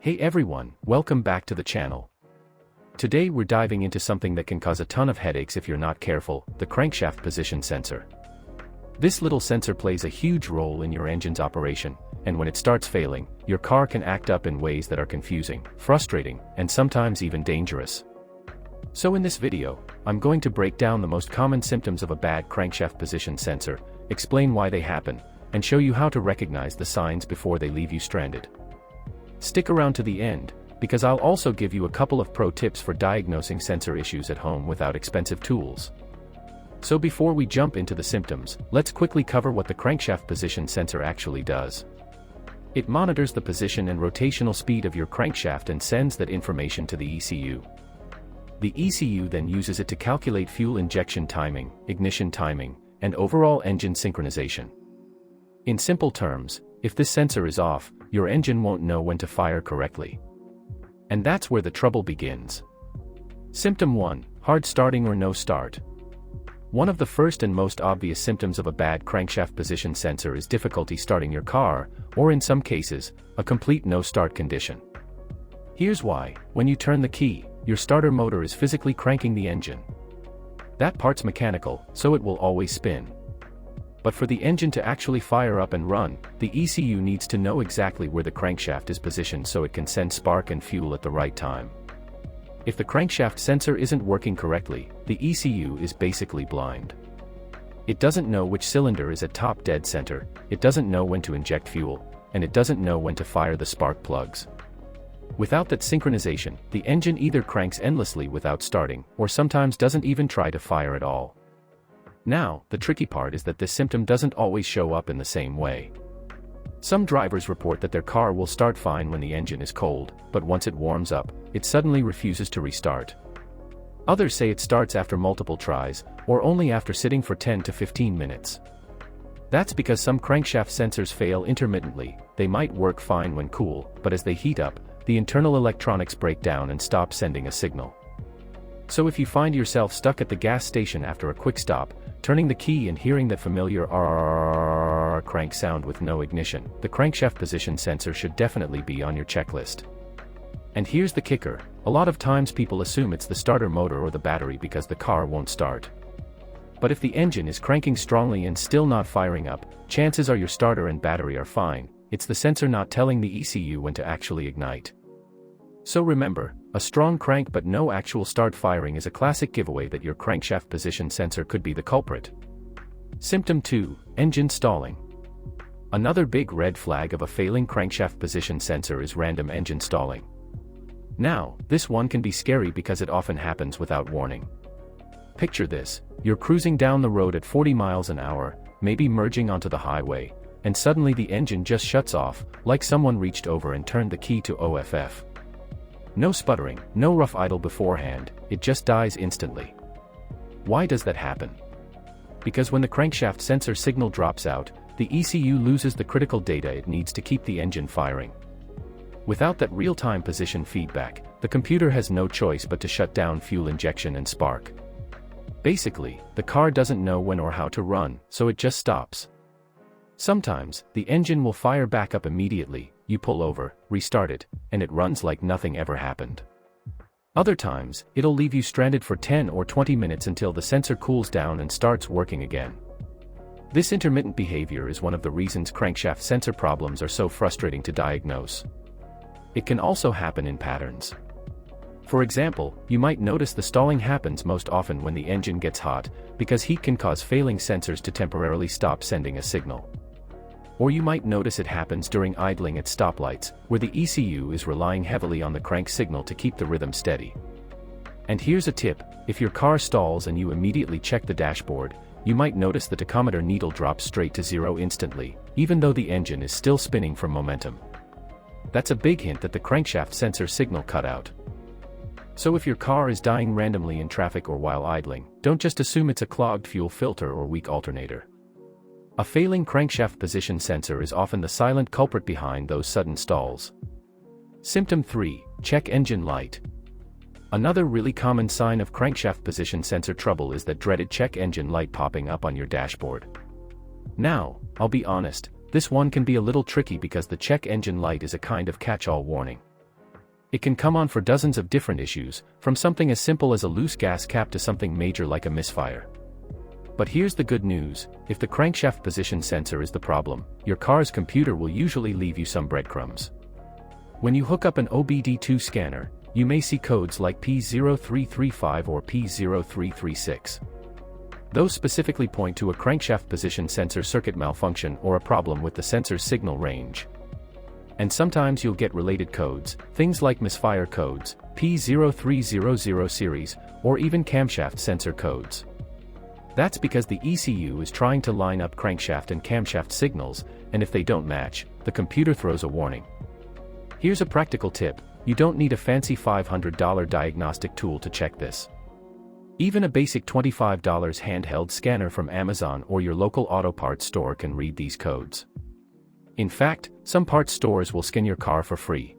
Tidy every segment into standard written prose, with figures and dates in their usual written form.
Hey everyone, welcome back to the channel. Today we're diving into something that can cause a ton of headaches if you're not careful, the crankshaft position sensor. This little sensor plays a huge role in your engine's operation, and when it starts failing, your car can act up in ways that are confusing, frustrating, and sometimes even dangerous. So in this video, I'm going to break down the most common symptoms of a bad crankshaft position sensor, explain why they happen, and show you how to recognize the signs before they leave you stranded. Stick around to the end, because I'll also give you a couple of pro tips for diagnosing sensor issues at home without expensive tools. So before we jump into the symptoms, let's quickly cover what the crankshaft position sensor actually does. It monitors the position and rotational speed of your crankshaft and sends that information to the ECU. The ECU then uses it to calculate fuel injection timing, ignition timing, and overall engine synchronization. In simple terms, if this sensor is off, your engine won't know when to fire correctly. And that's where the trouble begins. Symptom 1, hard starting or no start. One of the first and most obvious symptoms of a bad crankshaft position sensor is difficulty starting your car, or in some cases, a complete no-start condition. Here's why: when you turn the key, your starter motor is physically cranking the engine. That part's mechanical, so it will always spin. But for the engine to actually fire up and run, the ECU needs to know exactly where the crankshaft is positioned so it can send spark and fuel at the right time. If the crankshaft sensor isn't working correctly, the ECU is basically blind. It doesn't know which cylinder is at top dead center, it doesn't know when to inject fuel, and it doesn't know when to fire the spark plugs. Without that synchronization, the engine either cranks endlessly without starting, or sometimes doesn't even try to fire at all. Now, the tricky part is that this symptom doesn't always show up in the same way. Some drivers report that their car will start fine when the engine is cold, but once it warms up, it suddenly refuses to restart. Others say it starts after multiple tries, or only after sitting for 10 to 15 minutes. That's because some crankshaft sensors fail intermittently. They might work fine when cool, but as they heat up, the internal electronics break down and stop sending a signal. So if you find yourself stuck at the gas station after a quick stop, turning the key and hearing that familiar RRRR crank sound with no ignition, the crankshaft position sensor should definitely be on your checklist. And here's the kicker: a lot of times people assume it's the starter motor or the battery because the car won't start. But if the engine is cranking strongly and still not firing up, chances are your starter and battery are fine. It's the sensor not telling the ECU when to actually ignite. So remember, a strong crank but no actual start firing is a classic giveaway that your crankshaft position sensor could be the culprit. Symptom 2, engine stalling. Another big red flag of a failing crankshaft position sensor is random engine stalling. Now, this one can be scary because it often happens without warning. Picture this: you're cruising down the road at 40 miles an hour, maybe merging onto the highway, and suddenly the engine just shuts off, like someone reached over and turned the key to OFF. No sputtering, no rough idle beforehand, it just dies instantly. Why does that happen? Because when the crankshaft sensor signal drops out, the ECU loses the critical data it needs to keep the engine firing. Without that real-time position feedback, the computer has no choice but to shut down fuel injection and spark. Basically, the car doesn't know when or how to run, so it just stops. Sometimes, the engine will fire back up immediately, you pull over, restart it, and it runs like nothing ever happened. Other times, it'll leave you stranded for 10 or 20 minutes until the sensor cools down and starts working again. This intermittent behavior is one of the reasons crankshaft sensor problems are so frustrating to diagnose. It can also happen in patterns. For example, you might notice the stalling happens most often when the engine gets hot, because heat can cause failing sensors to temporarily stop sending a signal. Or you might notice it happens during idling at stoplights, where the ECU is relying heavily on the crank signal to keep the rhythm steady. And here's a tip: if your car stalls and you immediately check the dashboard, you might notice the tachometer needle drops straight to zero instantly, even though the engine is still spinning from momentum. That's a big hint that the crankshaft sensor signal cut out. So if your car is dying randomly in traffic or while idling, don't just assume it's a clogged fuel filter or weak alternator. A failing crankshaft position sensor is often the silent culprit behind those sudden stalls. Symptom 3, check engine light. Another really common sign of crankshaft position sensor trouble is that dreaded check engine light popping up on your dashboard. Now, I'll be honest, this one can be a little tricky because the check engine light is a kind of catch-all warning. It can come on for dozens of different issues, from something as simple as a loose gas cap to something major like a misfire. But here's the good news: if the crankshaft position sensor is the problem, your car's computer will usually leave you some breadcrumbs. When you hook up an OBD2 scanner, you may see codes like P0335 or P0336. Those specifically point to a crankshaft position sensor circuit malfunction or a problem with the sensor's signal range. And sometimes you'll get related codes, things like misfire codes, P0300 series, or even camshaft sensor codes. That's because the ECU is trying to line up crankshaft and camshaft signals, and if they don't match, the computer throws a warning. Here's a practical tip: you don't need a fancy $500 diagnostic tool to check this. Even a basic $25 handheld scanner from Amazon or your local auto parts store can read these codes. In fact, some parts stores will scan your car for free.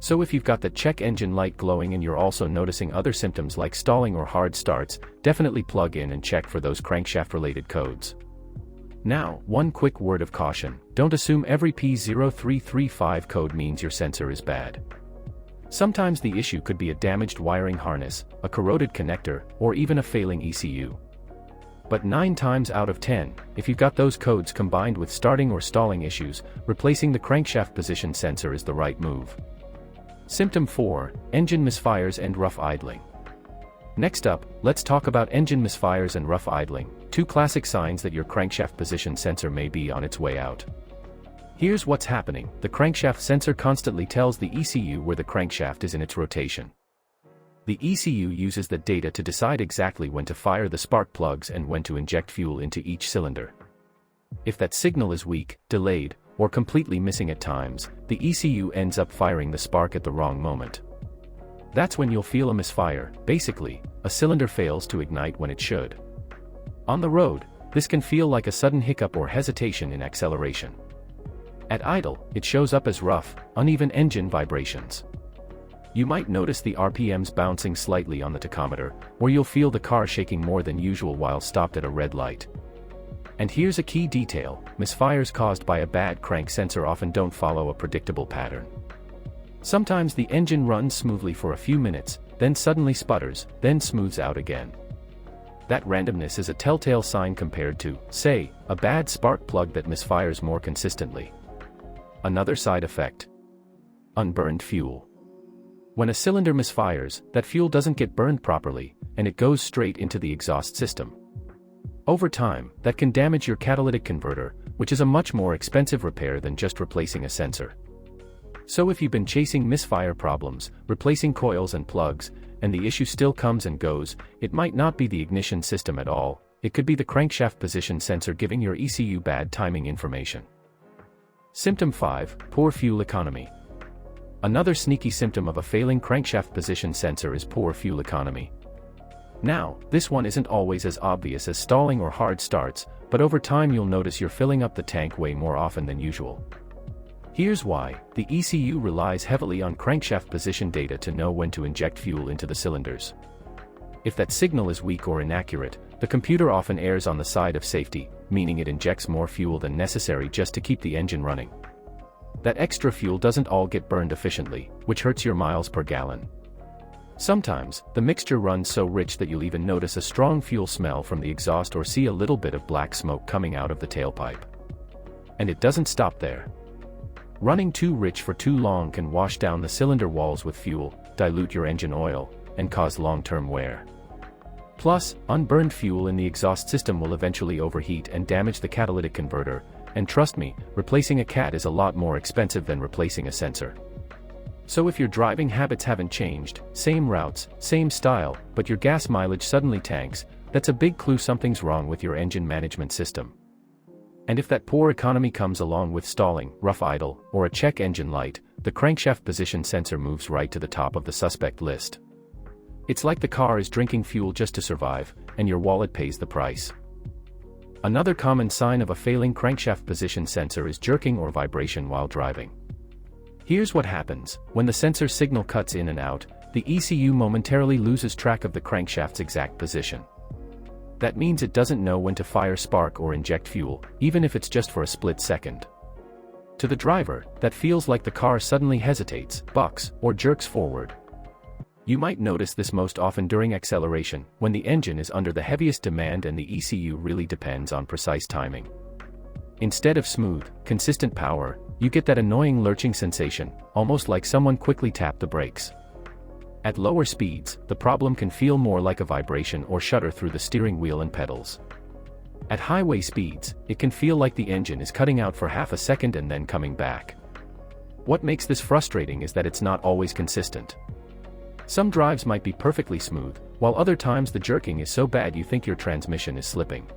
So if you've got the check engine light glowing and you're also noticing other symptoms like stalling or hard starts, definitely plug in and check for those crankshaft-related codes. Now, one quick word of caution: don't assume every P0335 code means your sensor is bad. Sometimes the issue could be a damaged wiring harness, a corroded connector, or even a failing ECU. But 9 times out of 10, if you've got those codes combined with starting or stalling issues, replacing the crankshaft position sensor is the right move. Symptom 4: engine misfires and rough idling. Next up, let's talk about engine misfires and rough idling, two classic signs that your crankshaft position sensor may be on its way out. Here's what's happening: the crankshaft sensor constantly tells the ECU where the crankshaft is in its rotation. The ECU uses the data to decide exactly when to fire the spark plugs and when to inject fuel into each cylinder. If that signal is weak, delayed, or completely missing at times, the ECU ends up firing the spark at the wrong moment. That's when you'll feel a misfire. Basically, a cylinder fails to ignite when it should. On the road, this can feel like a sudden hiccup or hesitation in acceleration. At idle, it shows up as rough, uneven engine vibrations. You might notice the RPMs bouncing slightly on the tachometer, or you'll feel the car shaking more than usual while stopped at a red light. And here's a key detail: misfires caused by a bad crank sensor often don't follow a predictable pattern. Sometimes the engine runs smoothly for a few minutes, then suddenly sputters, then smooths out again. That randomness is a telltale sign compared to, say, a bad spark plug that misfires more consistently. Another side effect: unburned fuel. When a cylinder misfires, that fuel doesn't get burned properly, and it goes straight into the exhaust system. Over time, that can damage your catalytic converter, which is a much more expensive repair than just replacing a sensor. So if you've been chasing misfire problems, replacing coils and plugs, and the issue still comes and goes, it might not be the ignition system at all. It could be the crankshaft position sensor giving your ECU bad timing information. Symptom 5: poor fuel economy. Another sneaky symptom of a failing crankshaft position sensor is poor fuel economy. Now, this one isn't always as obvious as stalling or hard starts, but over time you'll notice you're filling up the tank way more often than usual. Here's why: the ECU relies heavily on crankshaft position data to know when to inject fuel into the cylinders. If that signal is weak or inaccurate, the computer often errs on the side of safety, meaning it injects more fuel than necessary just to keep the engine running. That extra fuel doesn't all get burned efficiently, which hurts your miles per gallon. Sometimes, the mixture runs so rich that you'll even notice a strong fuel smell from the exhaust or see a little bit of black smoke coming out of the tailpipe. And it doesn't stop there. Running too rich for too long can wash down the cylinder walls with fuel, dilute your engine oil, and cause long-term wear. Plus, unburned fuel in the exhaust system will eventually overheat and damage the catalytic converter, and trust me, replacing a CAT is a lot more expensive than replacing a sensor. So if your driving habits haven't changed, same routes, same style, but your gas mileage suddenly tanks, that's a big clue something's wrong with your engine management system. And if that poor economy comes along with stalling, rough idle, or a check engine light, the crankshaft position sensor moves right to the top of the suspect list. It's like the car is drinking fuel just to survive, and your wallet pays the price. Another common sign of a failing crankshaft position sensor is jerking or vibration while driving. Here's what happens: when the sensor signal cuts in and out, the ECU momentarily loses track of the crankshaft's exact position. That means it doesn't know when to fire spark or inject fuel, even if it's just for a split second. To the driver, that feels like the car suddenly hesitates, bucks, or jerks forward. You might notice this most often during acceleration, when the engine is under the heaviest demand and the ECU really depends on precise timing. Instead of smooth, consistent power, you get that annoying lurching sensation, almost like someone quickly tapped the brakes. At lower speeds, the problem can feel more like a vibration or shudder through the steering wheel and pedals. At highway speeds, it can feel like the engine is cutting out for half a second and then coming back. What makes this frustrating is that it's not always consistent. Some drives might be perfectly smooth, while other times the jerking is so bad you think your transmission is slipping.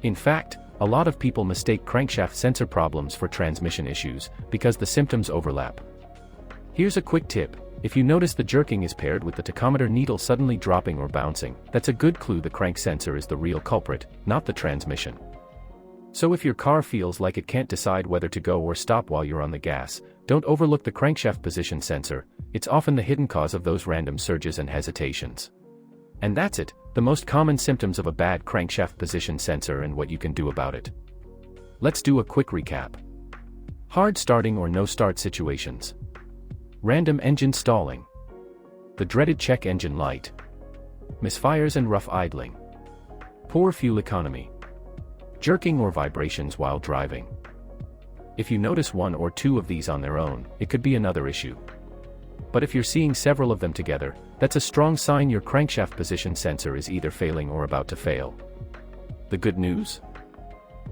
In fact, a lot of people mistake crankshaft sensor problems for transmission issues, because the symptoms overlap. Here's a quick tip: if you notice the jerking is paired with the tachometer needle suddenly dropping or bouncing, that's a good clue the crank sensor is the real culprit, not the transmission. So if your car feels like it can't decide whether to go or stop while you're on the gas, don't overlook the crankshaft position sensor. It's often the hidden cause of those random surges and hesitations. And that's it, the most common symptoms of a bad crankshaft position sensor and what you can do about it. Let's do a quick recap. Hard starting or no start situations. Random engine stalling. The dreaded check engine light. Misfires and rough idling. Poor fuel economy. Jerking or vibrations while driving. If you notice one or two of these on their own, it could be another issue. But if you're seeing several of them together, that's a strong sign your crankshaft position sensor is either failing or about to fail. The good news?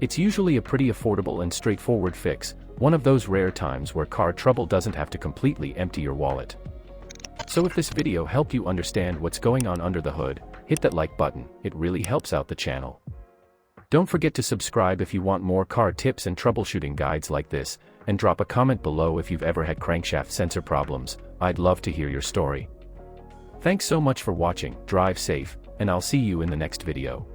It's usually a pretty affordable and straightforward fix, one of those rare times where car trouble doesn't have to completely empty your wallet. So if this video helped you understand what's going on under the hood, hit that like button, it really helps out the channel. Don't forget to subscribe if you want more car tips and troubleshooting guides like this, and drop a comment below if you've ever had crankshaft sensor problems. I'd love to hear your story. Thanks so much for watching, drive safe, and I'll see you in the next video.